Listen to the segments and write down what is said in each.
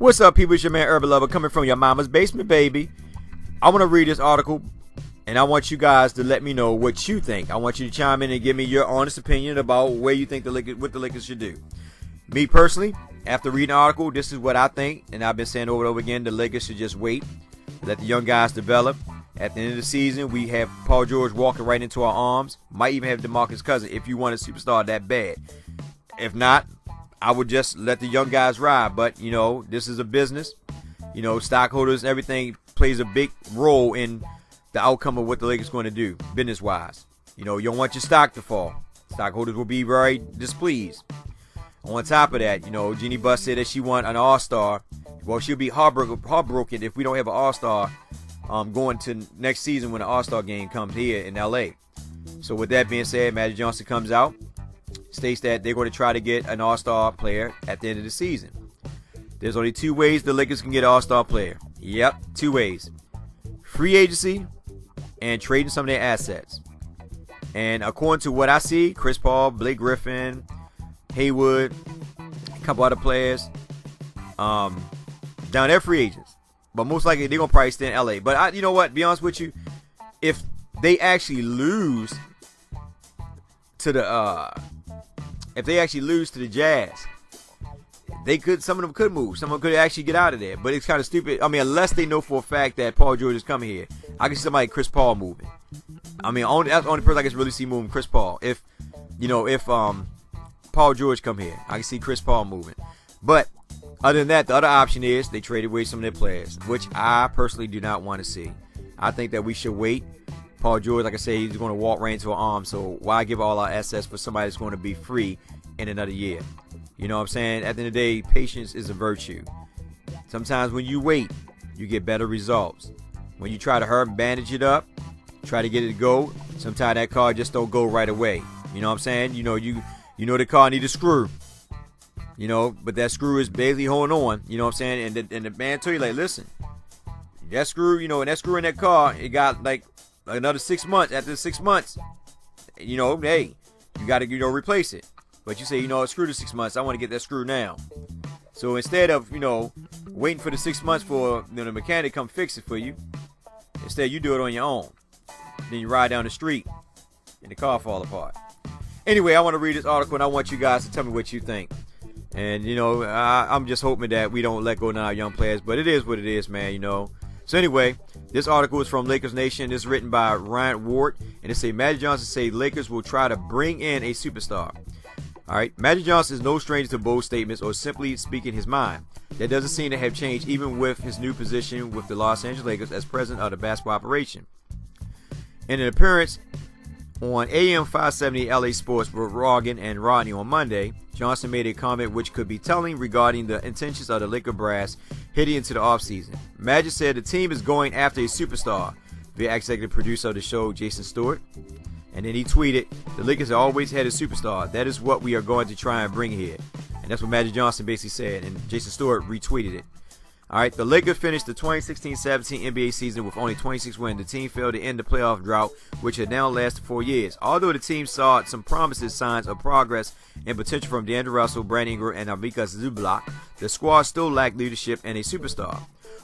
What's up, people? It's your man Urban Lover coming from your mama's basement, baby. I want to read this article, and I want you guys to let me know what you think. I want you to chime in and give me your honest opinion about where you think what the Lakers should do. Me personally, after reading the article, this is what I think, and I've been saying over and over again, the Lakers should just wait, let the young guys develop. At the end of the season, we have Paul George walking right into our arms. Might even have DeMarcus Cousins if you want a superstar that bad. If not, I would just let the young guys ride. But, you know, this is a business. You know, stockholders, everything plays a big role in the outcome of what the Lakers are going to do, business-wise. You know, you don't want your stock to fall. Stockholders will be very displeased. On top of that, you know, Jeanie Buss said that she want an all-star. Well, she'll be heartbroken if we don't have an all-star going to next season when the all-star game comes here in L.A. So with that being said, Magic Johnson comes out, states that they're going to try to get an all-star player at the end of the season. There's only two ways the Lakers can get an all-star player. Yep, two ways. Free agency and trading some of their assets. And according to what I see, Chris Paul, Blake Griffin, Haywood, a couple other players, down there free agents. But most likely they're going to probably stay in LA. But you know what? Be honest with you, if they actually lose to the Jazz, some of them could move. Some of them could actually get out of there. But it's kind of stupid. I mean, unless they know for a fact that Paul George is coming here, I can see somebody like Chris Paul moving. I mean, that's the only person I can really see moving, Chris Paul. If Paul George come here, I can see Chris Paul moving. But other than that, the other option is they trade away some of their players, which I personally do not want to see. I think that we should wait. Paul George, like I say, he's going to walk right into our arms, so why give all our assets for somebody that's going to be free in another year? You know what I'm saying? At the end of the day, patience is a virtue. Sometimes when you wait, you get better results. When you try to hurry and bandage it up, try to get it to go, sometimes that car just don't go right away. You know what I'm saying? You know the car need a screw. You know, but that screw is basically holding on. You know what I'm saying? And the man tell you, like, listen, that screw, you know, and that screw in that car, it got like another 6 months. After 6 months, you know, hey, you got to, replace it. But you say, it's screwed to 6 months. I want to get that screw now. So instead of, waiting for the 6 months for the mechanic to come fix it for you, instead you do it on your own. Then you ride down the street and the car fall apart. Anyway, I want to read this article and I want you guys to tell me what you think. And, I'm just hoping that we don't let go of our young players. But it is what it is, man, So anyway, this article is from Lakers Nation. It's written by Ryan Ward. And it says, Magic Johnson say Lakers will try to bring in a superstar. All right, Magic Johnson is no stranger to bold statements or simply speaking his mind. That doesn't seem to have changed even with his new position with the Los Angeles Lakers as president of the basketball operation. In an appearance on AM 570 LA Sports with Rogan and Rodney on Monday, Johnson made a comment which could be telling regarding the intentions of the Laker brass heading into the offseason. Magic said the team is going after a superstar, via executive producer of the show, Jason Stewart. And then he tweeted, the Lakers have always had a superstar. That is what we are going to try and bring here. And that's what Magic Johnson basically said, and Jason Stewart retweeted it. All right, the Lakers finished the 2016-17 NBA season with only 26 wins. The team failed to end the playoff drought, which had now lasted 4 years. Although the team saw some promising signs of progress and potential from DeAndre Russell, Brandon Ingram, and Arvikas Zubac, the squad still lacked leadership and a superstar.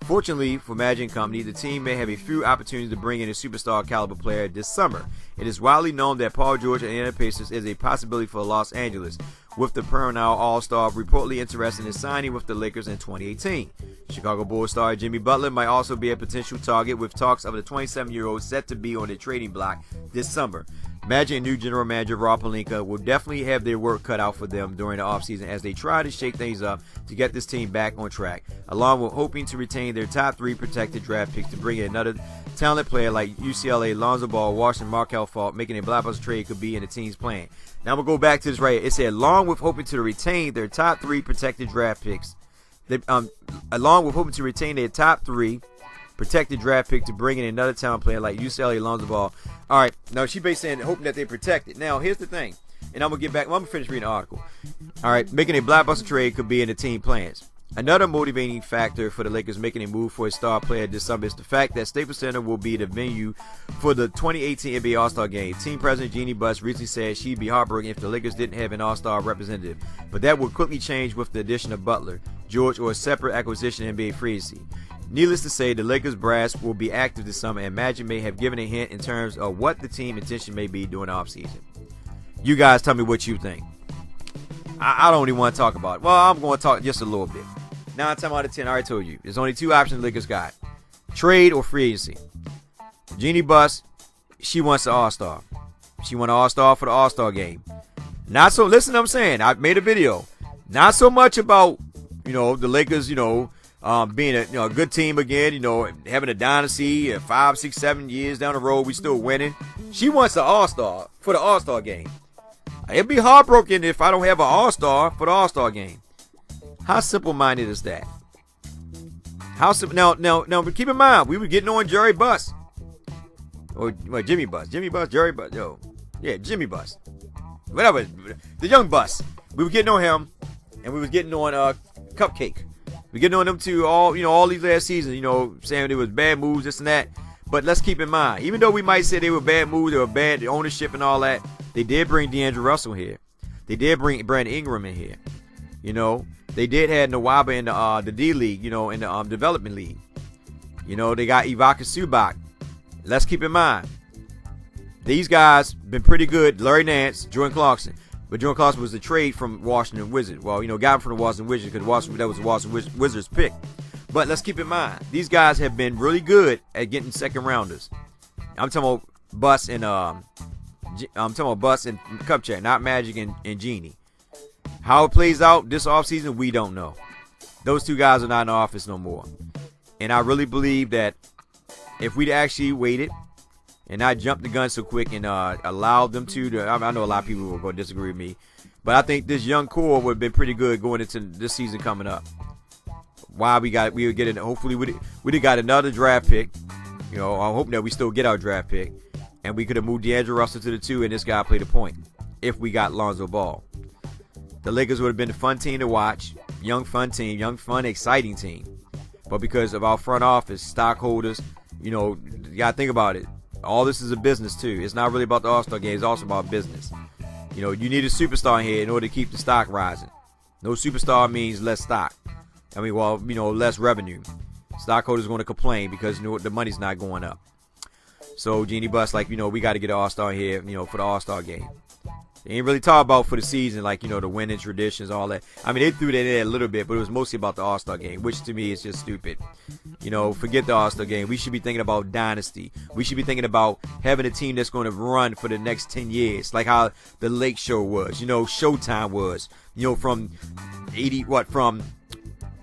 Fortunately for Magic & Company, the team may have a few opportunities to bring in a superstar caliber player this summer. It is widely known that Paul George and the Indiana Pacers is a possibility for Los Angeles, with the perennial All-Star reportedly interested in signing with the Lakers in 2018. Chicago Bulls star Jimmy Butler might also be a potential target, with talks of the 27-year-old set to be on the trading block this summer. Magic and new general manager Rob Pelinka will definitely have their work cut out for them during the offseason as they try to shake things up to get this team back on track, along with hoping to retain their top 3 protected draft picks to bring in another talented player like UCLA Lonzo Ball, Washington Markel Fultz. Making a blockbuster trade could be in the team's plan. Now I'm going to go back to this right here. It said, along with hoping to retain their top 3 protected draft picks, along with hoping to retain their top 3 protected draft pick to bring in another talent player like UCLA Lonzo Ball. All right, now she basically saying hoping that they protect it. Now here's the thing, and I'm gonna get back. I'm gonna finish reading the article. All right, making a blockbuster trade could be in the team plans. Another motivating factor for the Lakers making a move for a star player this summer is the fact that Staples Center will be the venue for the 2018 NBA All-Star Game. Team President Jeanie Buss recently said she'd be heartbroken if the Lakers didn't have an All-Star representative, but that would quickly change with the addition of Butler, George, or a separate acquisition in NBA free agency. Needless to say, the Lakers brass will be active this summer, and Magic may have given a hint in terms of what the team intention may be during the offseason. You guys tell me what you think. I don't even want to talk about it. Well, I'm going to talk just a little bit. 9 times out of 10, I already told you. There's only 2 options the Lakers got. Trade or free agency. Jeanie Buss, she wants an All-Star. She wants an All-Star for the All-Star game. Not so, listen to what I'm saying. I made a video. Not so much about, the Lakers, being a good team again, having a dynasty 5, 6, 7 years down the road, we still winning. She wants an All-Star for the All-Star game. It'd be heartbroken if I don't have an All-Star for the All-Star game. How simple-minded is that? How simple? Now, but keep in mind, we were getting on Jerry Buss. Or Jimmy Buss. Jimmy Buss, Jerry Buss. Jimmy Buss. Whatever. The young Buss. We were getting on him, and we was getting on Cupcake. We getting on them too all these last seasons, saying it was bad moves, this and that. But let's keep in mind, even though we might say they were bad moves, they were bad ownership and all that, they did bring D'Angelo Russell here. They did bring Brandon Ingram in here. They did have Nwaba in the D League, in the development league. They got Ivica Zubac. Let's keep in mind, these guys been pretty good. Larry Nance, Jordan Clarkson. But Jordan Clarkson was a trade from Washington Wizards. Well, got him from the Washington Wizards because that was the Washington Wizards pick. But let's keep in mind, these guys have been really good at getting second rounders. I'm talking about Buss and Cupcake, not Magic and Jeanie. How it plays out this offseason, we don't know. Those 2 guys are not in the office no more. And I really believe that if we'd actually waited and not jumped the gun so quick and allowed them I know a lot of people will go disagree with me, but I think this young core would have been pretty good going into this season coming up. We would get it. Hopefully we'd have got another draft pick. I'm hoping that we still get our draft pick, and we could have moved D'Angelo Russell to the 2, and this guy played a point if we got Lonzo Ball. The Lakers would have been a fun team to watch. Young, fun team. Young, fun, exciting team. But because of our front office, stockholders, you got to think about it. All this is a business, too. It's not really about the All-Star game. It's also about business. You need a superstar here in order to keep the stock rising. No superstar means less stock. Less revenue. Stockholders are going to complain because the money's not going up. So, Jeanie Buss, we got to get an All-Star here, for the All-Star game. They ain't really talk about for the season, the winning traditions, all that. They threw that in there a little bit, but it was mostly about the All-Star game, which to me is just stupid. Forget the All-Star game. We should be thinking about dynasty. We should be thinking about having a team that's going to run for the next 10 years, like how the Lake Show was, Showtime was, from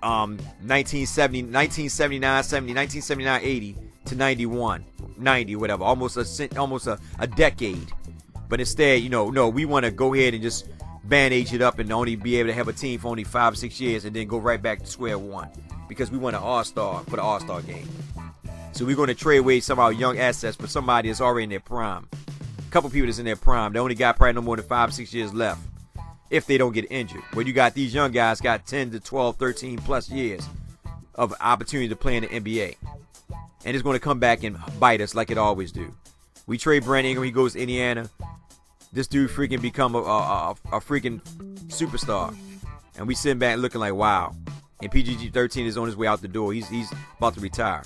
1979, 80 to 91, 90, whatever, almost a decade. But instead, no, we want to go ahead and just bandage it up and only be able to have a team for only 5 or 6 years and then go right back to square one because we want an All-Star for the All-Star game. So we're going to trade away some of our young assets for somebody that's already in their prime. A couple people that's in their prime. They only got probably no more than 5 or 6 years left if they don't get injured. But you got these young guys got 10 to 12, 13 plus years of opportunity to play in the NBA. And it's going to come back and bite us like it always do. We trade Brandon Ingram. He goes to Indiana. This dude freaking become a freaking superstar. And we sitting back looking like, wow. And PG-13 is on his way out the door. He's about to retire.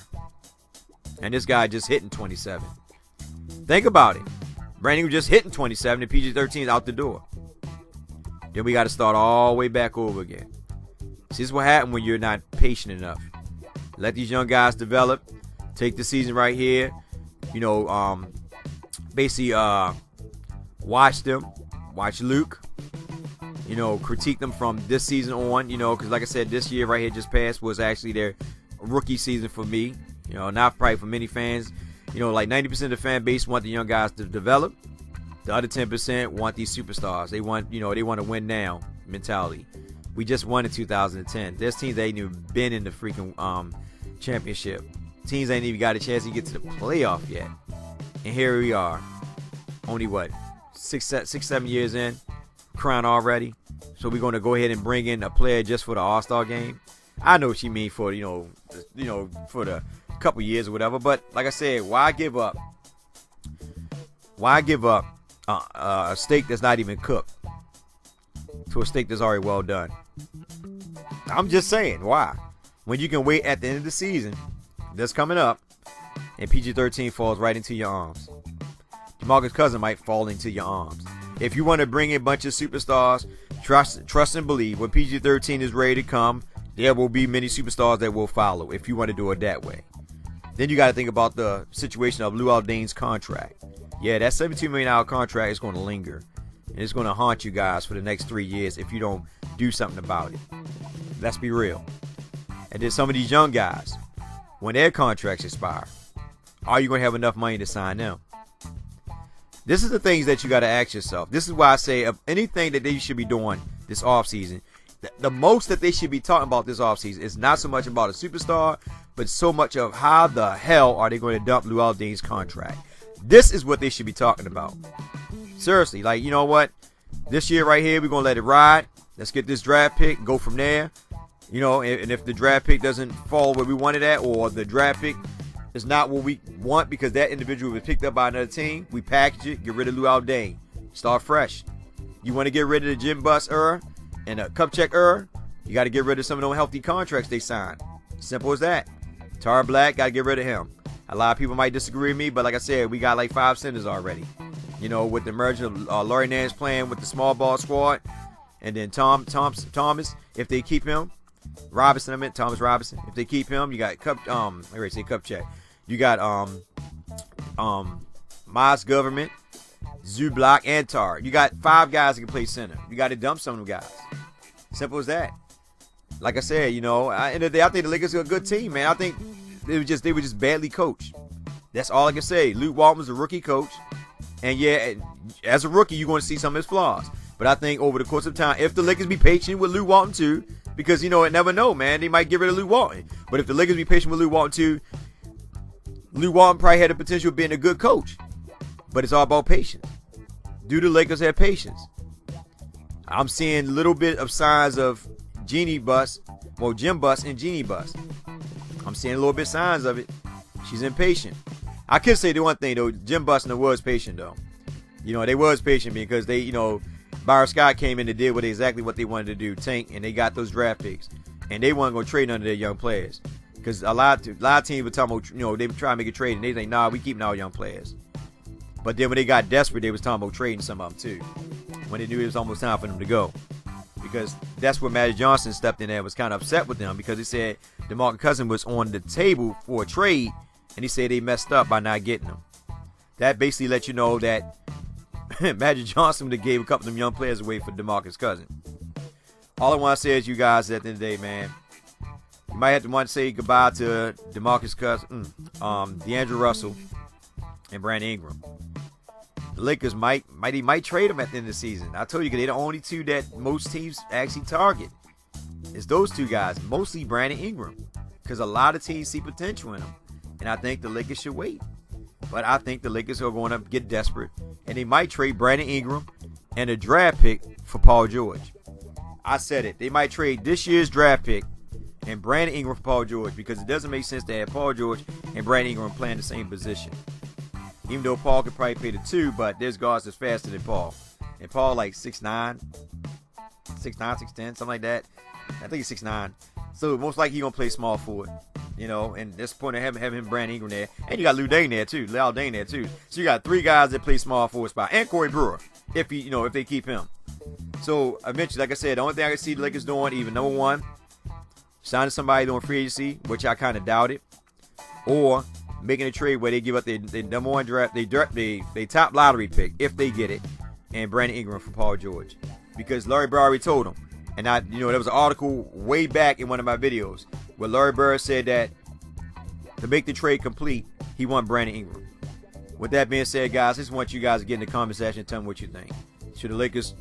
And this guy just hitting 27. Think about it. Brandon Ingram just hitting 27 and PG-13 is out the door. Then we got to start all the way back over again. This is what happens when you're not patient enough. Let these young guys develop. Take the season right here. Basically, watch them. Watch Luke. Critique them from this season on. Because like I said, this year right here just passed was actually their rookie season for me. Not probably for many fans. 90% of the fan base want the young guys to develop. The other 10% want these superstars. They want, they want to win now mentality. We just won in 2010. There's teams that ain't even been in the freaking championship. Teams ain't even got a chance to get to the playoff yet. And here we are. Only 6, 7 years in, crying already. So we're going to go ahead and bring in a player just for the All-Star game. I know what she mean for for the couple years or whatever. But like I said, why give up? Why give up a steak that's not even cooked to a steak that's already well done? I'm just saying, why? When you can wait at the end of the season that's coming up, and PG-13 falls right into your arms. DeMarcus Cousins might fall into your arms. If you want to bring in a bunch of superstars, trust and believe. When PG-13 is ready to come, there will be many superstars that will follow if you want to do it that way. Then you got to think about the situation of Lou Aldain's contract. Yeah, that $72 million contract is going to linger. And it's going to haunt you guys for the next 3 years if you don't do something about it. Let's be real. And then some of these young guys, when their contracts expire, are you going to have enough money to sign them? This is the things that you got to ask yourself. This is why I say of anything that they should be doing this offseason, the most that they should be talking about this offseason is not so much about a superstar, but so much of how the hell are they going to dump Lou Aldain's contract. This is what they should be talking about. Seriously, like, you know what? This year right here, we're going to let it ride. Let's get this draft pick and go from there. You know, and if the draft pick doesn't fall where we wanted at, or the draft pick is not what we want because that individual was picked up by another team, we package it, get rid of Lou Aldain. Start fresh. You want to get rid of the Jeanie Buss era and the Kupchak era, you got to get rid of some of those healthy contracts they signed. Simple as that. Tar Black, got to get rid of him. A lot of people might disagree with me, but like I said, we got like 5 centers already. You know, with the merger of Laurie Nance playing with the small ball squad, and then Thomas, if they keep him. Thomas Robinson. If they keep him, you got Kupchak. You got Miles Government, Zublock, and Tar. You got 5 guys that can play center. You got to dump some of them guys. Simple as that. Like I said, you know, I think the Lakers are a good team, man. I think they were just badly coached. That's all I can say. Luke Walton's a rookie coach, and yeah, as a rookie, you're going to see some of his flaws. But I think over the course of time, if the Lakers be patient with Luke Walton too, because, you know, it never know, man. They might get rid of Luke Walton. But if the Lakers be patient with Luke Walton too, Luke Walton probably had the potential of being a good coach. But it's all about patience. Do the Lakers have patience? I'm seeing a little bit of signs of Jim Buss and Jeanie Buss. I'm seeing a little bit of signs of it. She's impatient. I could say the one thing, though. Jim Buss was patient, though. You know, they was patient because they, you know, Byron Scott came in and did exactly what they wanted to do, tank, and they got those draft picks. And they weren't going to trade none of their young players. Because a lot of teams were talking about, you know, they were trying to make a trade, and they think, nah, we keeping our young players. But then when they got desperate, they was talking about trading some of them, too. When they knew it was almost time for them to go. Because that's where Magic Johnson stepped in there and was kind of upset with them, because he said DeMarcus Cousins was on the table for a trade, and he said they messed up by not getting him. That basically let you know that Magic Johnson would have gave a couple of them young players away for DeMarcus Cousins. All I want to say is, you guys, at the end of the day, man, you might have to want to say goodbye to DeMarcus Cousins, D'Angelo Russell, and Brandon Ingram. The Lakers might trade them at the end of the season. I told you, they're the only two that most teams actually target. It's those two guys, mostly Brandon Ingram, because a lot of teams see potential in them. And I think the Lakers should wait. But I think the Lakers are going to get desperate, and they might trade Brandon Ingram and a draft pick for Paul George. I said it. They might trade this year's draft pick and Brandon Ingram for Paul George, because it doesn't make sense to have Paul George and Brandon Ingram playing the same position. Even though Paul could probably play the 2, but there's guards that's faster than Paul. And Paul like 6'9", 6'10", something like that. I think he's 6'9". So most likely he's going to play small forward. You know, and that's the point of having him, Brandon Ingram there. And you got Lou Dane there too, Lou Dane there too. So you got 3 guys that play small forward spot. And Corey Brewer, if they keep him. So eventually, like I said, the only thing I can see the Lakers doing, even number one, signing somebody doing free agency, which I kind of doubt it, or making a trade where they give up their number one draft, they top lottery pick if they get it, and Brandon Ingram for Paul George, because Larry Bird already told him. And there was an article way back in one of my videos where Larry Bird said that to make the trade complete, he want Brandon Ingram. With that being said, guys, I just want you guys to get in the comment section and tell me what you think. Should the Lakers,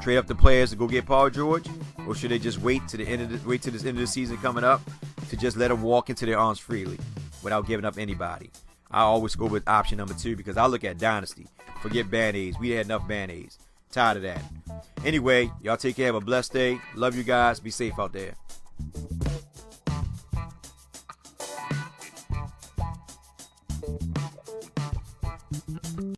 trade up the players to go get Paul George, or should they just wait to this end of the season coming up to just let him walk into their arms freely without giving up anybody? I always go with option number 2, because I look at dynasty. Forget band-aids. We had enough band-aids. Tired of that. Anyway, y'all take care. Have a blessed day. Love you guys. Be safe out there.